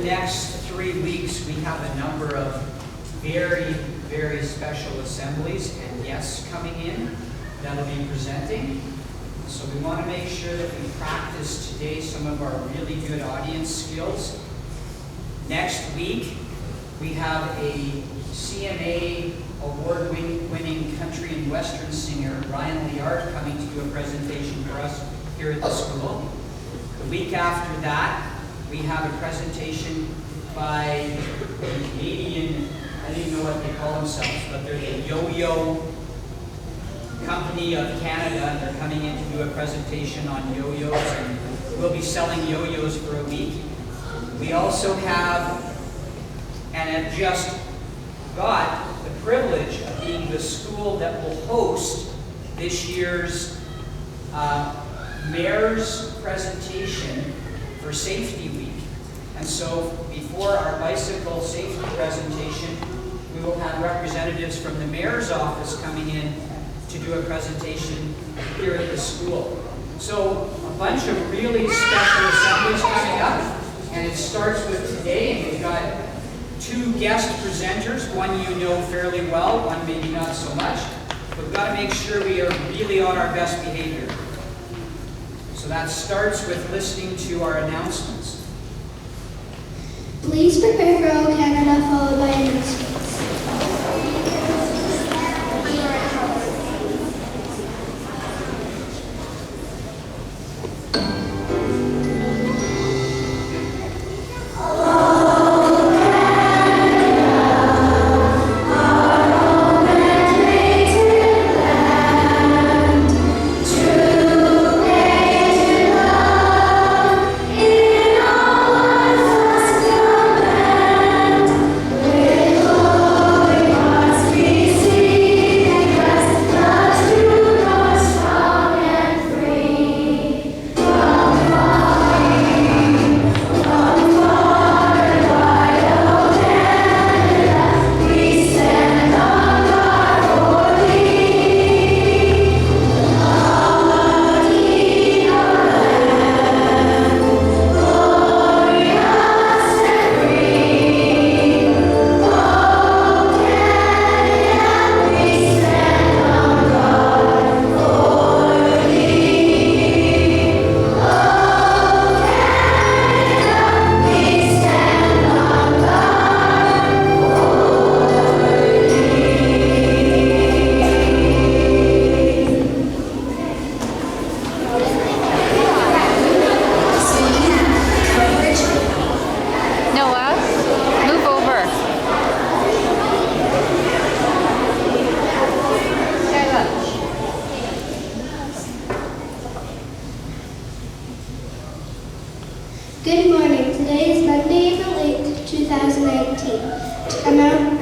next 3 weeks, we have a number of very, very special assemblies and guests coming in that'll be presenting. So we want to make sure that we practice today some of our really good audience skills. Next week, we have a CMA award-winning country and western singer, Ryan Liard, coming to do a presentation for us here at the school. The week after that, we have a presentation by the Canadian, I don't even know what they call themselves, but they're the Yo-Yo Company of Canada, and they're coming in to do a presentation on yo-yos, and we'll be selling yo-yos for a week. We also have, and have just got the privilege of being the school that will host this year's Mayor's presentation for Safety Week. And so before our bicycle safety presentation, we will have representatives from the Mayor's office coming in to do a presentation here at the school. So a bunch of really special assemblies coming up, and it starts with today, and we've got 2 guest presenters, one you know fairly well, one maybe not so much. We've got to make sure we are really on our best behavior. So that starts with listening to our announcements. Please prepare for O Canada, followed by announcements. Good morning. Today is Monday, April 8th, 2019.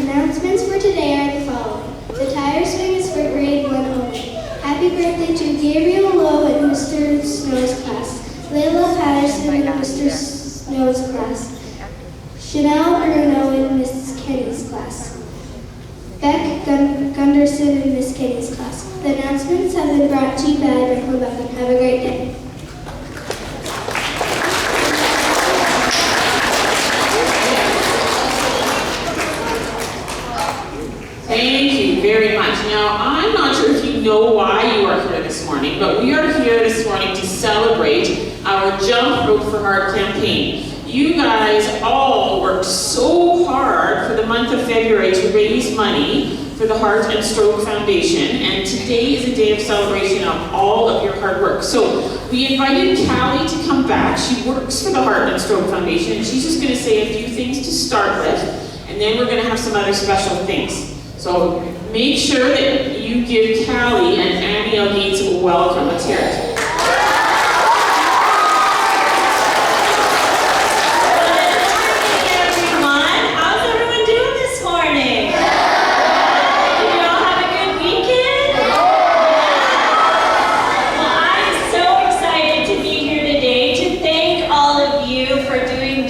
Announcements for today are the following. The tire swing is for grade 1 only. Happy birthday to Gabriel Lowe in Mr. Snow's class, Layla Patterson in Mr. Snow's class, Chanel Bruno in Miss Kenny's class, Beck Gunderson in Miss Kenny's class. The announcements have been brought to you by Rick LeBeckon. Have a great day. Thank you very much. Now, I'm not sure if you know why you are here this morning, but we are here this morning to celebrate our Jump Rope for Heart campaign. You guys all worked so hard for the month of February to raise money for the Heart and Stroke Foundation, and today is a day of celebration of all of your hard work. So we invited Callie to come back. She works for the Heart and Stroke Foundation, and she's just going to say a few things to start with, and then we're going to have some other special things. So make sure that you give Callie and Annie Gaetz a welcome. Let's hear it.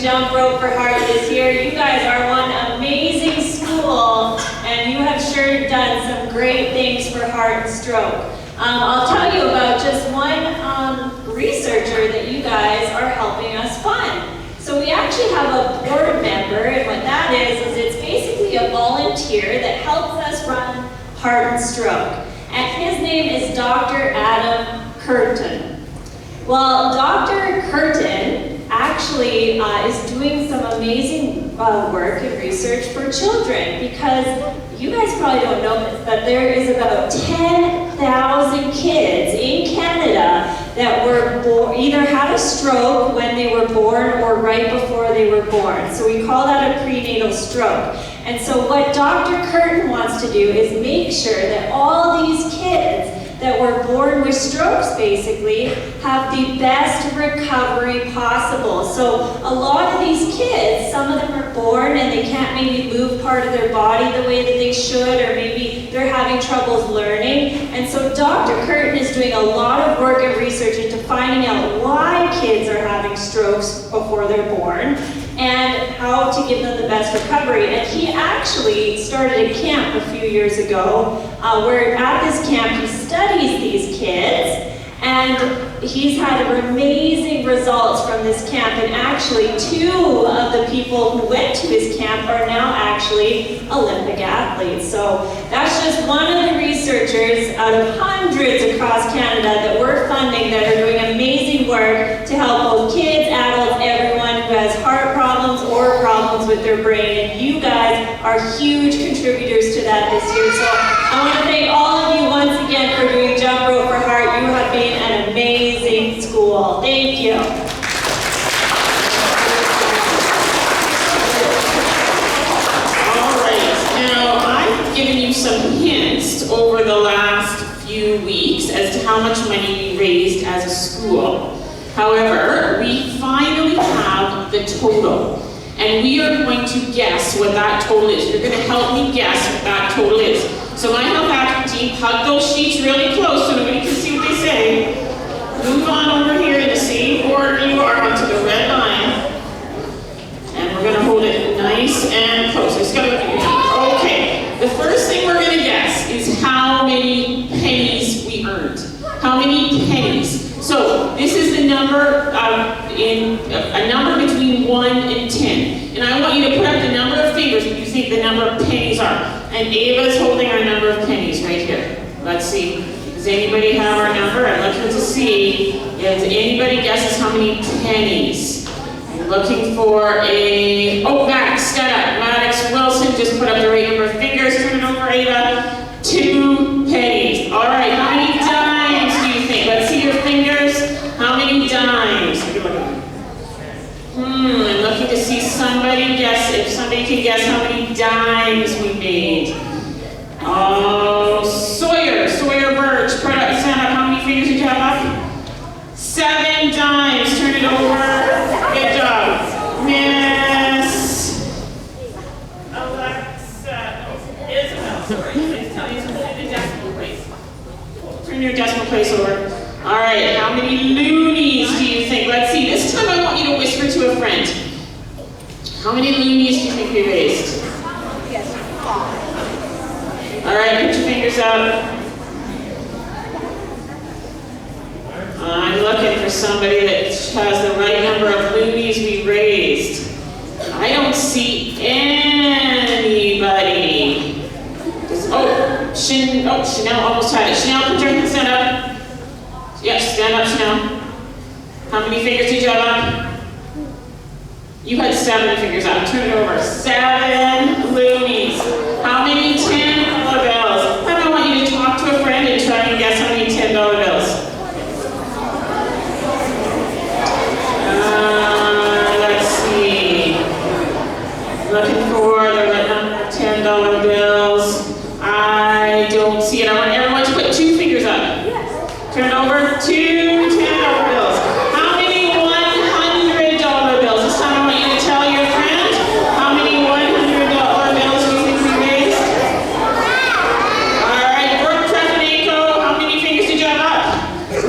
Jump Rope for Heart this year. You guys are one amazing school, and you have sure done some great things for heart and stroke. I'll tell you about just one researcher that you guys are helping us fund. So we actually have a board member, and what that is it's basically a volunteer that helps us run Heart and Stroke. And his name is Dr. Adam Curtin. Well, Dr. Curtin actually is doing some amazing work and research for children, because you guys probably don't know this, but there is about 10,000 kids in Canada that were either had a stroke when they were born or right before they were born. So we call that a prenatal stroke. And so what Dr. Curtin wants to do is make sure that all these kids that were born with strokes basically have the best recovery possible. So a lot of these kids, some of them are born and they can't maybe move part of their body the way that they should, or maybe they're having troubles learning. And so Dr. Curtin is doing a lot of work and research into finding out why kids are having strokes before they're born and how to give them the best recovery. And he actually started a camp a few years ago where at this camp he studies these kids, and he's had amazing results from this camp. And actually 2 of the people who went to his camp are now actually Olympic athletes. So that's just one of the researchers out of hundreds across Canada that we're funding that are doing amazing work to help both kids, adults, everyone who has heart problems or problems with their brain. And you guys are huge contributors to that this year. So I want to thank all of you once again for doing Jump Rope for Heart. You have been an amazing school. Thank you. All right, now I've given you some hints over the last few weeks as to how much money we raised as a school. However, we finally have the total, and we are going to guess what that total is. You're going to help me guess what that total is. So my health action team, hug those sheets really close so nobody can see what they say. Move on over here in the same order you are onto the red line. And we're going to hold it nice and close. Just gotta look at your number. Okay, the first thing we're going to guess is how many pennies we earned. How many pennies? So this is the number a number between 1 and 10. And I want you to put up the number of fingers that you think the number of pennies are. And Ava's holding our number of pennies right here. Let's see. Does anybody have our number? I'm looking to see if anybody guesses how many pennies. I'm looking for a... Oh, Max, stand up. Maddox Wilson just put up the right number of fingers. Turn it over, Ava. 2 pennies. All right, how many dimes do you think? Let's see your fingers. How many dimes? I'm looking to see somebody guess, if somebody can guess how many dimes we made. Oh, Sawyer Birch, stand up. How many fingers did you have up? 7 dimes. Turn it over. Good job. Miss Alexa, Isabel, sorry. Please tell you to put in the decimal place. Turn your decimal place over. All right, how many loonies do you think? Let's see, this time I want you to whisper to a friend. How many loonies do you think we raised? Yes, 5. All right, put your fingers up. I'm looking for somebody that has the right number of loonies we raised. I don't see anybody. Chanel almost had it. Chanel, put your hands up. Yes, stand up, Chanel. How many fingers did you have up? You had 7 fingers up. Turn it over. 7 loonies. How many $10 bills? I want you to talk to a friend and try and guess how many $10 bills. Let's see. Looking for the right number of $10 bills. I don't see it. I want everyone to put 2 fingers up. Turn over 2 $10 bills. How many $100 bills? This time I want you to tell your friend how many $100 bills do you think we raised? All right, Brooke Trefanenko, how many fingers did you have up?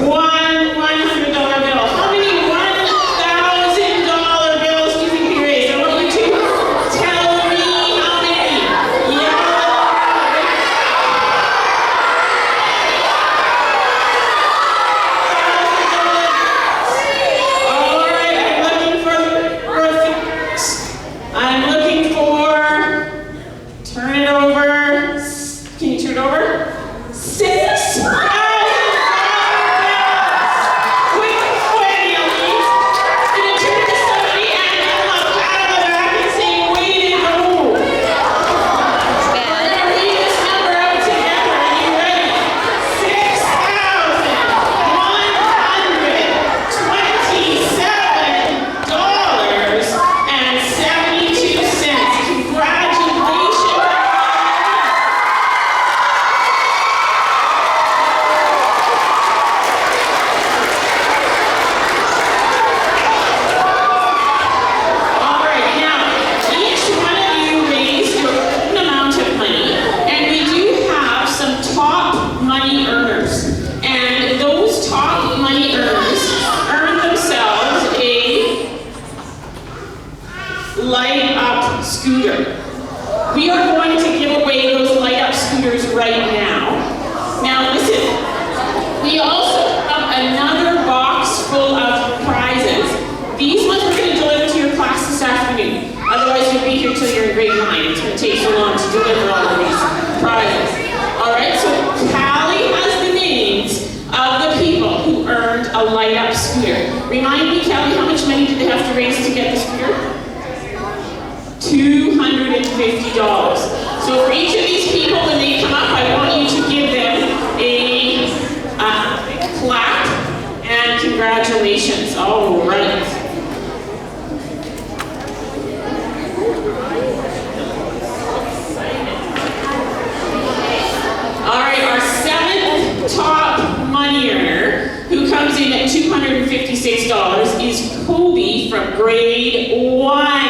1 $100 bill. How many $1,000 bills do you think we raised? I want you to tell me how many. Yeah. $1,000 we are going to give away those light-up scooters right now. Now listen, we also have another box full of prizes. These ones we're going to deliver to your class this afternoon. Otherwise you'll be here till you're in grade 9. It's going to take so long to deliver all of these prizes. Alright, so Callie has the names of the people who earned a light-up scooter. Remind me, Callie, how much money did they have to raise to get the scooter? $250. So for each of these people, when they come up, I want you to give them a clap and congratulations. All right. All right, our 7th top money earner, who comes in at $256, is Kobe from grade 1.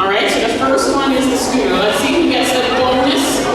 All right, so the first one is the scooter. Let's see who gets the bonus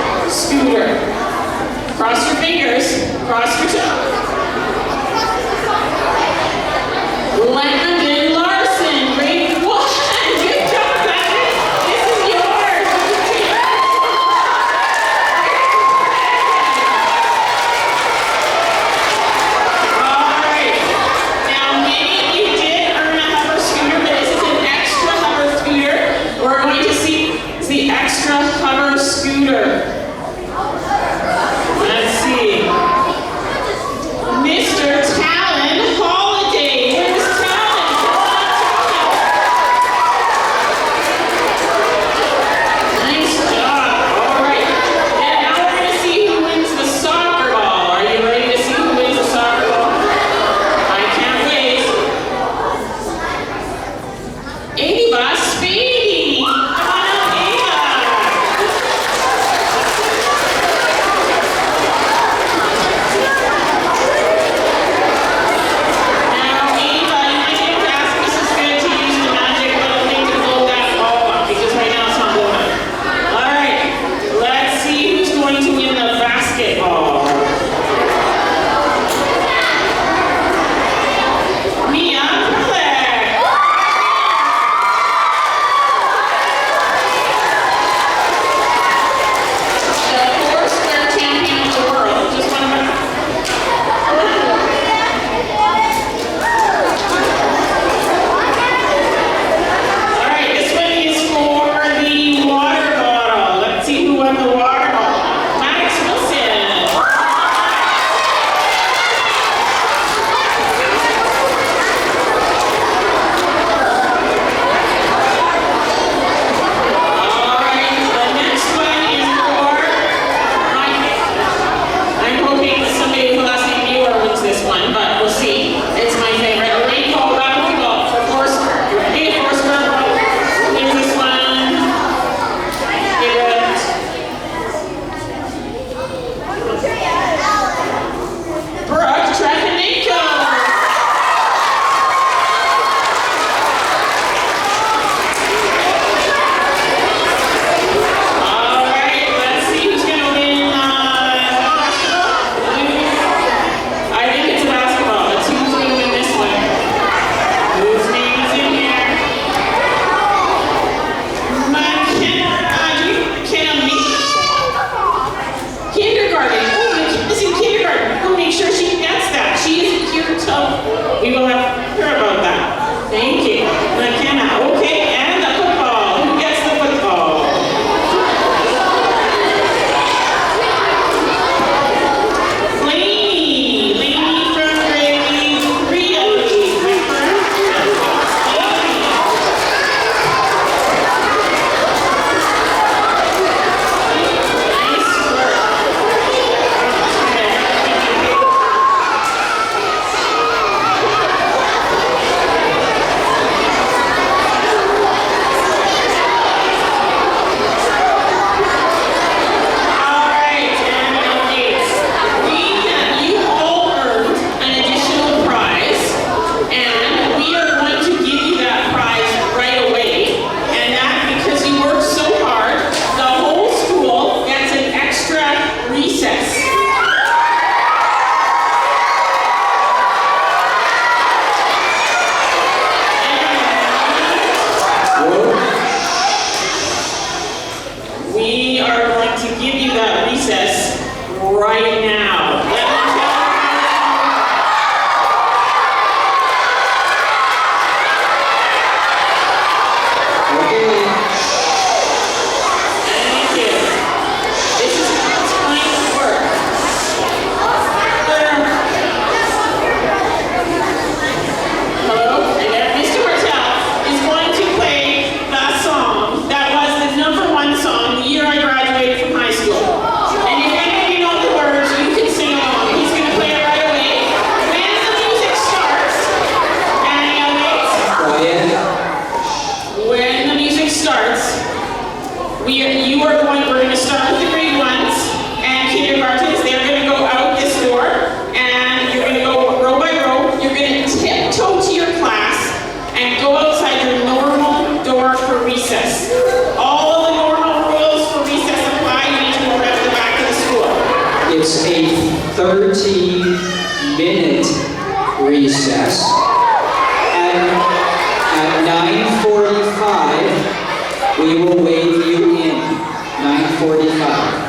recess. At 9:45, we will wave you in. 9:45.